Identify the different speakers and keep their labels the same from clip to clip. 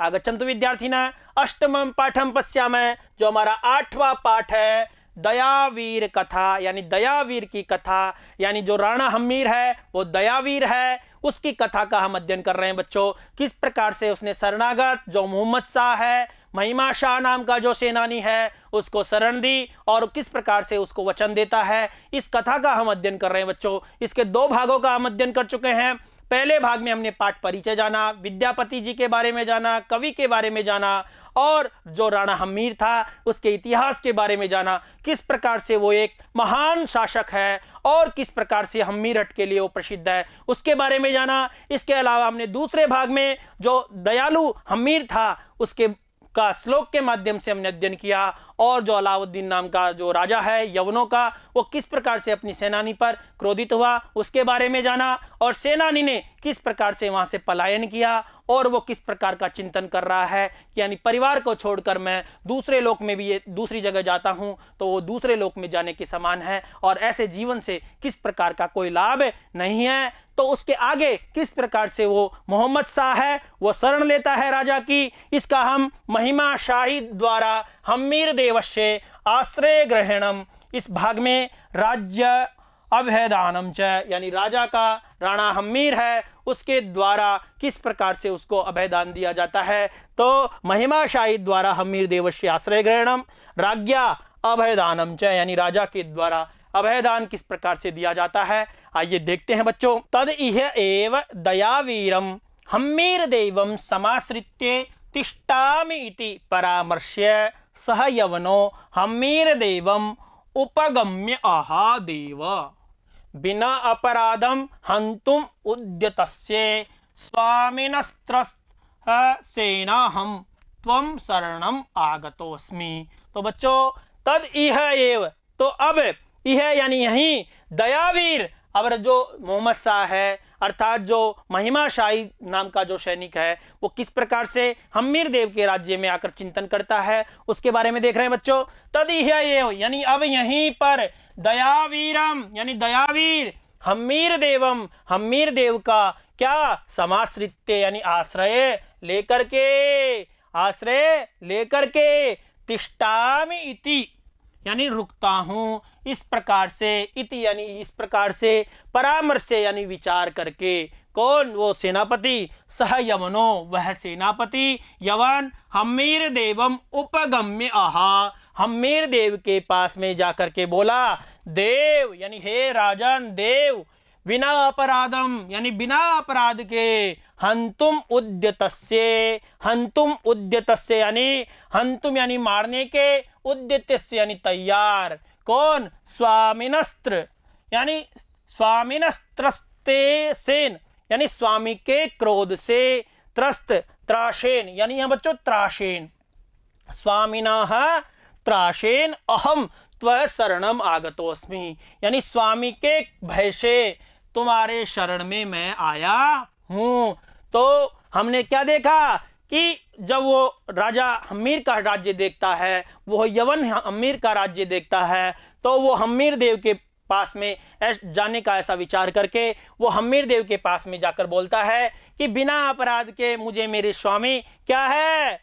Speaker 1: आगच्छन्तु विद्यार्थिनः अष्टमं पाठं पश्यामः। जो हमारा 8वां पाठ है दयावीर कथा, यानी दयावीर की कथा, यानी जो राणा हम्मीर है वो दयावीर है, उसकी कथा का हम अध्ययन कर रहे हैं बच्चों। किस प्रकार से उसने शरणागत जो मोहम्मद शाह है, महिमा शाह नाम का जो सेनानी है, उसको शरण दी और किस प्रकार से उसको वचन देता है, इस कथा का हम अध्ययन कर रहे हैं बच्चों। इसके 2 भागों का हम अध्ययन कर चुके हैं। पहले भाग में हमने पाठ परिचय जाना, विद्यापति जी के बारे में जाना, कवि के बारे में जाना और जो राणा हम्मीर था उसके इतिहास के बारे में जाना, किस प्रकार से वो एक महान शासक है और किस प्रकार से हम्मीरठ के लिए वो प्रसिद्ध है, उसके बारे में जाना। इसके अलावा हमने दूसरे भाग में जो दयालु हम्मीर था उसके का श्लोक के माध्यम से हमने अध्ययन किया और जो अलाउद्दीन नाम का जो राजा है यवनों का, वो किस प्रकार से अपनी सेनानी पर क्रोधित हुआ उसके बारे में जाना और सेनानी ने किस प्रकार से वहां से पलायन किया और वो किस प्रकार का चिंतन कर रहा है कि यानी परिवार को छोड़कर मैं दूसरे लोक में भी ये दूसरी जगह जाता हूं तो वो दूसरे लोक में जाने के समान है और ऐसे जीवन से किस प्रकार का कोई लाभ नहीं है। तो उसके आगे किस प्रकार से वो मोहम्मद शाह है वो शरण लेता है राजा की, इसका हम महिमा शाही द्वारा हम्मीर देवस्य आश्रय ग्रहणम इस भाग में राज्य अभयदानम च, यानी राजा का राणा हम्मीर है उसके द्वारा किस प्रकार से उसको अभयदान दिया जाता है। तो महिमा शाही द्वारा हम्मीर देवस्य आश्रय ग्रहणम राज्ञा अभयदानम च, यानी राजा के द्वारा अभयदान किस प्रकार से दिया जाता है, आइए देखते हैं बच्चों। तद इह एव दयावीरम हम्मीर देवम समाश्रित्य तिष्ठामि इति परामर्श्य सह यवनो हम्मीर देवम उपगम्य आहा देव बिना अपराधम हंतुम उद्यतस्य स्वामिनस्त्रस्त सेना हम त्वम शरणम आगतोस्मि। तो बच्चों तद इह एव, तो अब यह यानी यही दयावीर, अब जो मोहम्मद शाह है अर्थात जो महिमा शाही नाम का जो सैनिक है वो किस प्रकार से हम्मीर देव के राज्य में आकर चिंतन करता है उसके बारे में देख रहे हैं बच्चों। तद यह यानी अब यहीं पर दयावीरम यानी दयावीर हम्मीर देवम हम्मीर देव का क्या समाश्रित्य यानी आश्रय लेकर के तिष्ठामि इति यानी रुकता हूं इस प्रकार से, इति यानी इस प्रकार से, परामर्श से यानी विचार करके। कौन? वो सेनापति सह यवनो, वह सेनापति यवन हम्मीर देवम उपगम्य आहा, हम्मीर देव के पास में जाकर के बोला देव यानी हे राजन देव बिना अपराधम यानी बिना अपराध के हंतुम उद्यतस्य यानी हंतुम यानी मारने के, उद्यतस्य यानी तैयार। कौन? स्वामिनस्त्र यानी स्वामिनस्त्रस्ते सेन यानी स्वामी के क्रोध से, त्रस्त त्राशेन यानी यहां बच्चों त्राशेन, स्वामिनः त्राशेन अहम त्व शरणम आगतोस्मि यानी स्वामी के भय से तुम्हारे शरण में मैं आया हूं। तो हमने क्या देखा कि जब वो राजा हम्मीर का राज्य देखता है, वो यवन हम्मीर का राज्य देखता है, तो वो हम्मीर देव के पास में जाने का ऐसा विचार करके वो हम्मीर देव के पास में जाकर बोलता है कि बिना अपराध के मुझे मेरे स्वामी क्या है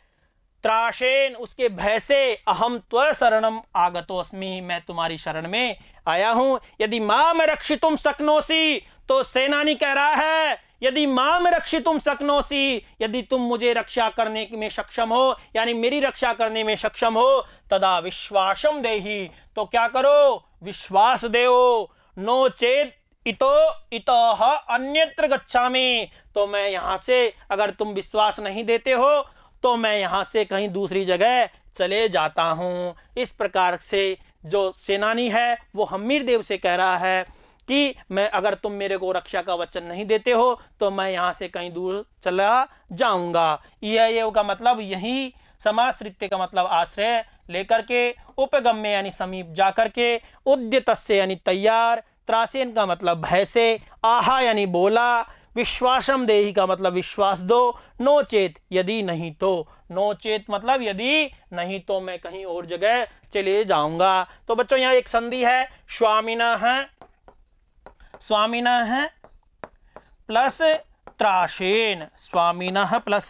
Speaker 1: त्राशेन उसके भय से अहम त्व शरणम आगतोस्मि मैं तुम्हारी शरण में आया हूं। यदि माम रक्षितुम शक्नोसी, तो सेनानी कह रहा है यदि माम रक्षितुम शक्नोसी, यदि तुम मुझे रक्षा करने में सक्षम हो यानी मेरी रक्षा करने में सक्षम हो, तदा विश्वासम देहि, तो क्या करो विश्वास देओ, नो चेत इतः अन्यत्र गच्छामि, तो मैं यहां से अगर तुम विश्वास नहीं देते हो तो मैं यहां से कहीं दूसरी जगह चले जाता हूं। इस प्रकार से जो सेनानी है वो हम्मीर देव से कह रहा है कि मैं अगर तुम मेरे को रक्षा का वचन नहीं देते हो तो मैं यहां से कहीं दूर चला जाऊंगा। यह का मतलब यही, समाश्रित्य का मतलब आश्रय लेकर के, उपगम्य यानी समीप जाकर के, उद्यतस्य यानी तैयार, त्रासेन का मतलब भय से, आहा यानी बोला, विश्वासम देहि का मतलब विश्वास दो, नो चेत यदि नहीं तो, नो चेत मतलब यदि नहीं तो मैं कहीं और जगह चले जाऊंगा। तो बच्चों यहाँ एक संधि है, स्वामिना है प्लस त्राशेन, स्वामिना प्लस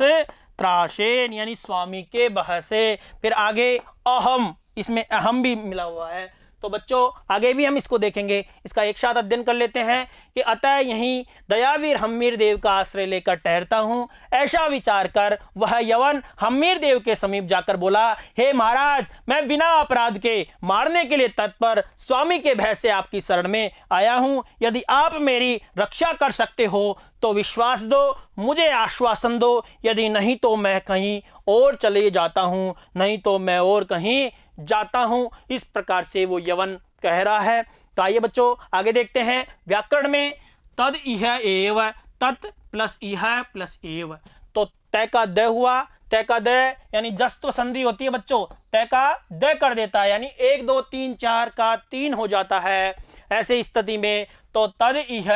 Speaker 1: त्रासेन यानी स्वामी के भय से। फिर आगे अहम, इसमें अहम भी मिला हुआ है। तो बच्चों आगे भी हम इसको देखेंगे, इसका एक साथ अध्ययन कर लेते हैं कि अतः यहीं दयावीर हम्मीर देव का आश्रय लेकर ठहरता हूँ। ऐसा विचार कर वह यवन हम्मीर देव के समीप जाकर बोला, हे महाराज, मैं बिना अपराध के मारने के लिए तत्पर स्वामी के भय से आपकी शरण में आया हूँ। यदि आप मेरी रक्षा कर सकते हो तो विश्वास दो, मुझे आश्वासन दो, यदि नहीं तो मैं कहीं और चले जाता हूँ, नहीं तो मैं और कहीं जाता हूं। इस प्रकार से वो यवन कह रहा है। तो आइए बच्चों आगे देखते हैं। व्याकरण में तद इह एव, तत् प्लस इह प्लस एव, तो तय का द हुआ, तय का द यानी जस्त्व संधि होती है बच्चों, तय का द कर देता है, यानी 1 2 3 4 का 3 हो जाता है। ऐसे स्थिति में तो तद इह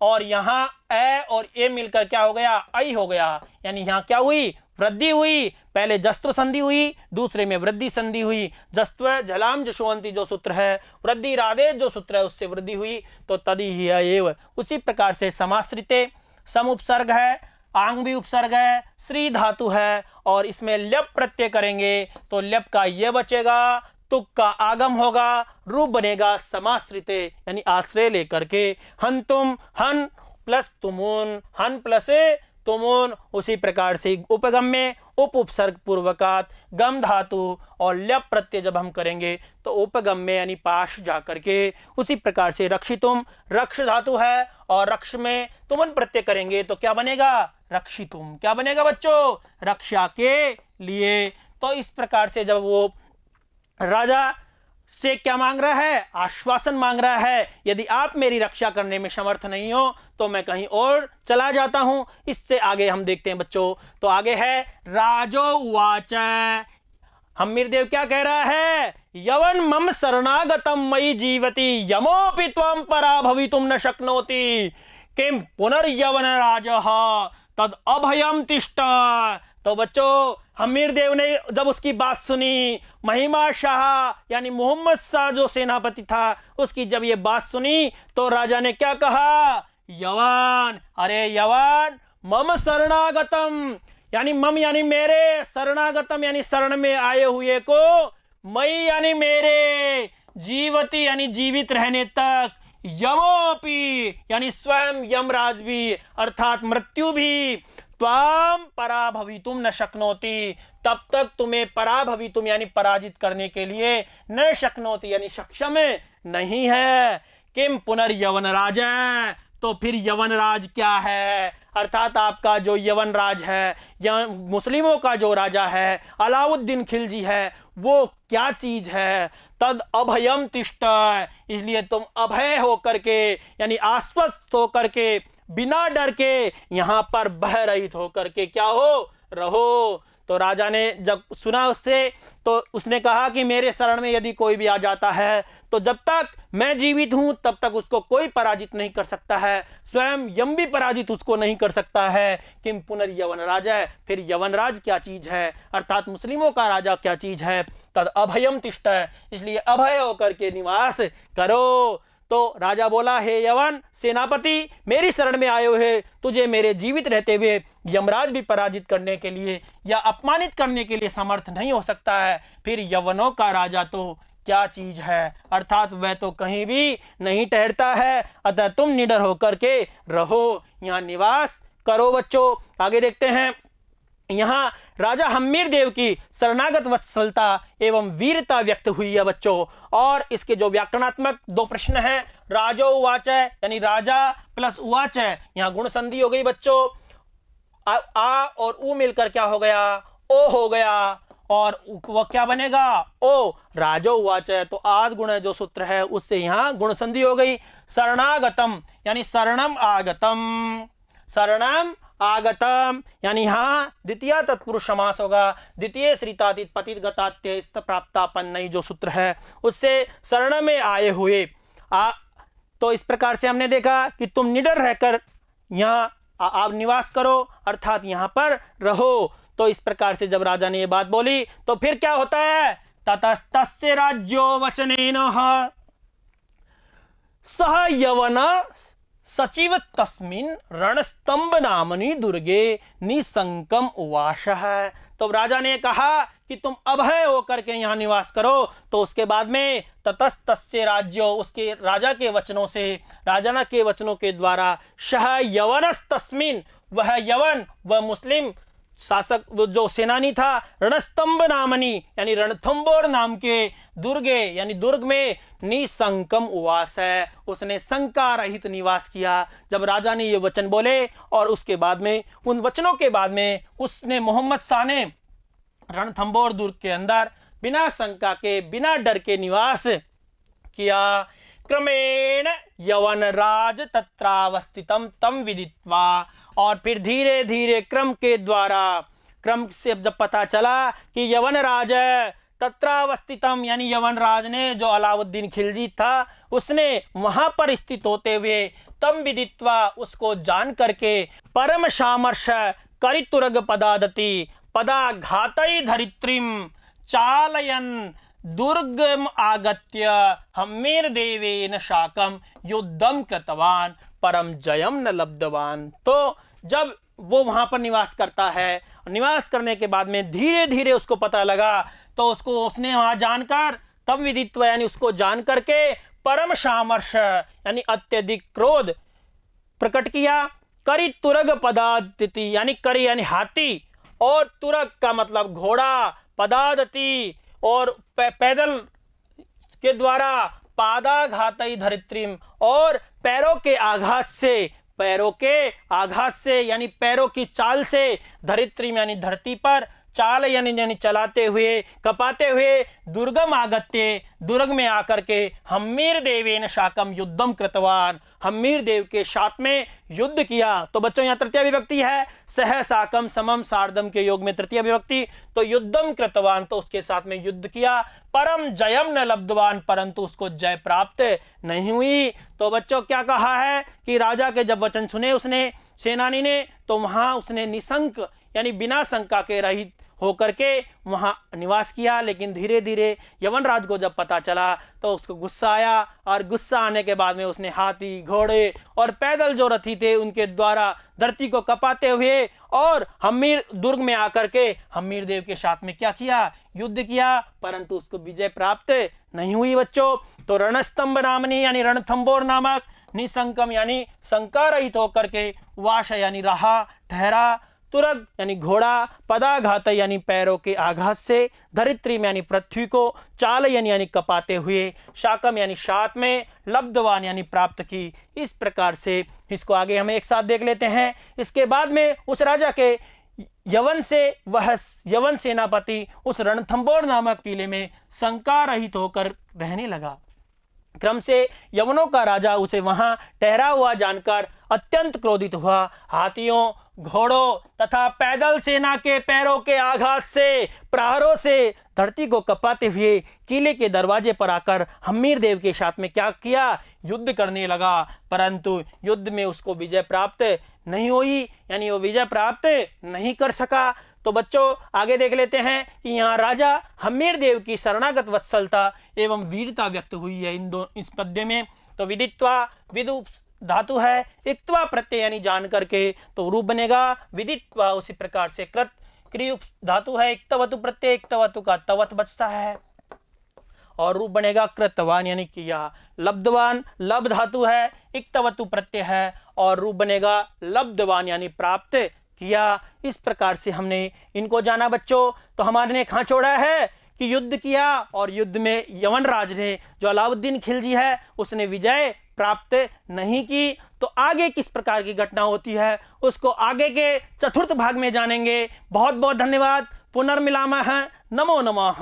Speaker 1: और यहाँ ए और ए मिलकर क्या हो गया, आई हो गया, यानी यहाँ क्या हुई, वृद्धि हुई। पहले जस्त्व संधि हुई, दूसरे में वृद्धि संधि हुई। जस्त्व झलाम जशोवंती जो सूत्र है, वृद्धि राधे जो सूत्र है, उससे वृद्धि हुई। तो तदी ही एव। उसी प्रकार से समाश्रिते, सम उपसर्ग है, आंग भी उपसर्ग है, श्री धातु है और इसमें ल्यप प्रत्यय करेंगे तो ल्यप का ये बचेगा, तुक का आगम होगा, रूप बनेगा समाश्रिते यानी आश्रय लेकर के। हन तुम, हन प्लस तुमुन, हन प्लस तुमुन। उसी प्रकार से उपगम में उप उपसर्ग पूर्वकात गम धातु और ल्यप प्रत्यय जब हम करेंगे तो उपगम में यानी पाश जाकर के। उसी प्रकार से रक्षितुम, रक्ष धातु है और रक्ष में तुमन प्रत्यय करेंगे तो क्या बनेगा, रक्षितुम। क्या बनेगा बच्चों, रक्षा के लिए। तो इस प्रकार से जब वो राजा से क्या मांग रहा है, आश्वासन मांग रहा है, यदि आप मेरी रक्षा करने में समर्थ नहीं हो तो मैं कहीं और चला जाता हूं। इससे आगे हम देखते हैं बच्चों। तो आगे है राजो उवाच, हम्मीर देव क्या कह रहा है, यवन मम शरणागतम मयि जीवति यमोपि त्वं पराभवितुम न शक्नोति किम पुनर्यवन राजः तद अभयम तिष्ठ। तो बच्चों हम्मीर देव ने जब उसकी बात सुनी, महिमा शाह यानी मोहम्मद शाह जो सेनापति था, उसकी जब ये बात सुनी तो राजा ने क्या कहा, यवन, अरे यवन, मम शरणागतम यानी मम यानी मेरे, शरणागतम यानी शरण में आए हुए को, मई यानी मेरे, जीवती यानी जीवित रहने तक, यमोपि यानी स्वयं यमराज भी अर्थात मृत्यु भी, त्वाम पराभवितुम न शक्नोति तब तक तुम्हें पराभवितुम यानी पराजित करने के लिए न शक्नोति यानी सक्षम नहीं है। किम पुनर्यवन राज, तो फिर यवन राज क्या है, अर्थात आपका जो यवन राज है या मुस्लिमों का जो राजा है अलाउद्दीन खिलजी है, वो क्या चीज है। तद अभयम तिष्ठ, इसलिए तुम अभय होकर के यानी आश्वस्त होकर के, बिना डर के यहाँ पर भय रहित होकर के क्या हो, रहो। तो राजा ने जब सुना उससे तो उसने कहा कि मेरे शरण में यदि कोई भी आ जाता है तो जब तक मैं जीवित हूं तब तक उसको कोई पराजित नहीं कर सकता है, स्वयं यम भी पराजित उसको नहीं कर सकता है। किम पुनर्यवन राजा, फिर यवन राज क्या चीज है, अर्थात मुस्लिमों का राजा क्या चीज है। तद अभयम तिष्ठ, इसलिए अभय होकर के निवास करो। तो राजा बोला, हे यवन सेनापति, मेरी शरण में आए हुए तुझे मेरे जीवित रहते हुए यमराज भी पराजित करने के लिए या अपमानित करने के लिए समर्थ नहीं हो सकता है। फिर यवनों का राजा तो क्या चीज है, अर्थात वह तो कहीं भी नहीं ठहरता है, अतः तुम निडर होकर के रहो, यहाँ निवास करो। बच्चों आगे देखते हैं। यहाँ राजा हम्मीर देव की शरणागत वत्सलता एवं वीरता व्यक्त हुई है बच्चों। और इसके जो व्याकरणात्मक 2 प्रश्न हैं, राजो उवाच यानी राजा प्लस उवाच, यहाँ गुण संधि हो गई बच्चों, आ और उ मिलकर क्या हो गया, ओ हो गया, और वह क्या बनेगा, ओ। राजो उवाच तो आद गुण जो सूत्र है उससे यहाँ गुण संधि हो गई। शरणागतम यानी शरणम आगतम, शरणम आगतम यानी यहाँ द्वितीय तत्पुरुष समास होगा। द्वितीय श्रितातीत पतित गतात्य प्राप्तापन्न जो सूत्र है उससे शरण में आए हुए। तो इस प्रकार से हमने देखा कि तुम निडर रहकर यहाँ आप निवास करो, अर्थात यहाँ पर रहो। तो इस प्रकार से जब राजा ने ये बात बोली तो फिर क्या होता है, ततस्तस्य राज्यो वचनेन सह यवन सचिव तस्मिन रणस्तंभ नामनी दुर्गे निसंकम उवास है। तो राजा ने कहा कि तुम अभय होकर के यहाँ निवास करो। तो उसके बाद में ततस्तस्य राज्यो, उसके राजा के वचनों से, राजा के वचनों के द्वारा, शह यवनस्तस्मिन, वह यवन, वह मुस्लिम शासक जो सेनानी था, रणस्तंभ नामनी यानी रणथंबोर नाम के दुर्गे यानी दुर्ग में निसंकम उवास है, उसने शंका रहित निवास किया। जब राजा ने ये वचन बोले और उसके बाद में उन वचनों के बाद में उसने मोहम्मद शाह ने रणथंबोर दुर्ग के अंदर बिना शंका के, बिना डर के निवास किया। क्रमेण यवन राज तत्रावस्थितम तम विदित्वा, और फिर धीरे धीरे क्रम के द्वारा, क्रम से जब पता चला कि यवन राज तत्रावस्थितम यानी यवन राज ने, जो अलाउद्दीन खिलजी था, उसने वहां पर स्थित होते हुए, तम विदित्वा उसको जान करके, परम सामर्श करितुरग पदादति पदाघातई धरित्रीम चालयन दुर्गम आगत्य हम्मीर देवेन शाकम युद्धम कृतवान परम जयम न लब्धवान। तो जब वो वहां पर निवास करता है, निवास करने के बाद में धीरे धीरे उसको पता लगा, तो उसने वहां जानकर, तब विदित्व यानी उसको जान करके, परम सामर्श यानी अत्यधिक क्रोध प्रकट किया। करी तुरग पदादति यानी करी यानी हाथी, और तुरग का मतलब घोड़ा, पदादति और पैदल के द्वारा, पादाघातई धरित्रीम और पैरों के आघात से, पैरों के आघात से यानी पैरों की चाल से, धरित्रीम यानी धरती पर, चाल यानी चलाते हुए, कपाते हुए, दुर्गम आगत्य दुर्ग में आकर के, हम्मीर देवेन शाकम युद्धम कृतवान, हम्मीर देव के साथ में युद्ध किया। तो बच्चों यहाँ तृतीय विभक्ति है, सह साकम समम सार्धम के योग में तृतीय विभक्ति, तो युद्धम कृतवान तो उसके साथ में युद्ध किया। परम जयम न लब्धवान, परंतु उसको जय प्राप्त नहीं हुई। तो बच्चों क्या कहा है कि राजा के जब वचन सुने उसने, सेनानी ने, तो वहां उसने निशंक यानी बिना शंका के रहित होकर के वहां निवास किया। लेकिन धीरे धीरे यवन राज को जब पता चला तो उसको गुस्सा आया, और गुस्सा आने के बाद में उसने हाथी, घोड़े और पैदल जो रथी थे उनके द्वारा धरती को कपाते हुए और हम्मीर दुर्ग में आकर के हम्मीर देव के साथ में क्या किया, युद्ध किया, परंतु उसको विजय प्राप्त नहीं हुई। बच्चों तो रणस्तंभ नामनी यानी रणथंबोर नामक, निसंकम यानी शंका रहित होकर के, वाश यानी रहा, ठहरा, तुरग यानी घोड़ा, पदाघात यानी पैरों के आघात से, धरित्री में यानी पृथ्वी को, चालयन यानी कपाते हुए, शाकम यानी साथ में, लब्धवान यानी प्राप्त की। इस प्रकार से इसको आगे हमें एक साथ देख लेते हैं। इसके बाद में उस राजा के यवन से वह यवन सेनापति उस रणथंबोर नामक किले में शंका रहित होकर रहने लगा। क्रम से यवनों का राजा उसे वहां ठहरा हुआ जानकर अत्यंत क्रोधित हुआ। हाथियों, घोड़ों तथा पैदल सेना के पैरों के आघात से, प्रहारों से धरती को कपाते हुए किले के दरवाजे पर आकर हम्मीर देव के साथ में क्या किया, युद्ध करने लगा। परंतु युद्ध में उसको विजय प्राप्त नहीं हुई, यानी वो विजय प्राप्त नहीं कर सका। तो बच्चों आगे देख लेते हैं कि यहाँ राजा हम्मीर देव की शरणागत वत्सलता एवं वीरता व्यक्त हुई है इस पद्य में। तो विदित्वा, विदु धातु है, इक्त्वा प्रत्यय यानी जान करके, तो रूप बनेगा विदित्वा। उसी प्रकार से कृत क्रिय धातु है, इक्तवतु प्रत्यय, इक्तवतु का तवत बचता है और रूप बनेगा कृतवान यानी किया। लब्धवान लब धातु है, इक्तवतु प्रत्यय है और रूप बनेगा लब्धवान यानी प्राप्त किया। इस प्रकार से हमने इनको जाना बच्चों। तो हमारे ने कहाँ छोड़ा है कि युद्ध किया और युद्ध में यवन राज ने, जो अलाउद्दीन खिलजी है, उसने विजय प्राप्त नहीं की। तो आगे किस प्रकार की घटना होती है उसको आगे के चतुर्थ भाग में जानेंगे। बहुत बहुत धन्यवाद। पुनर्मिलामः। नमो नमः।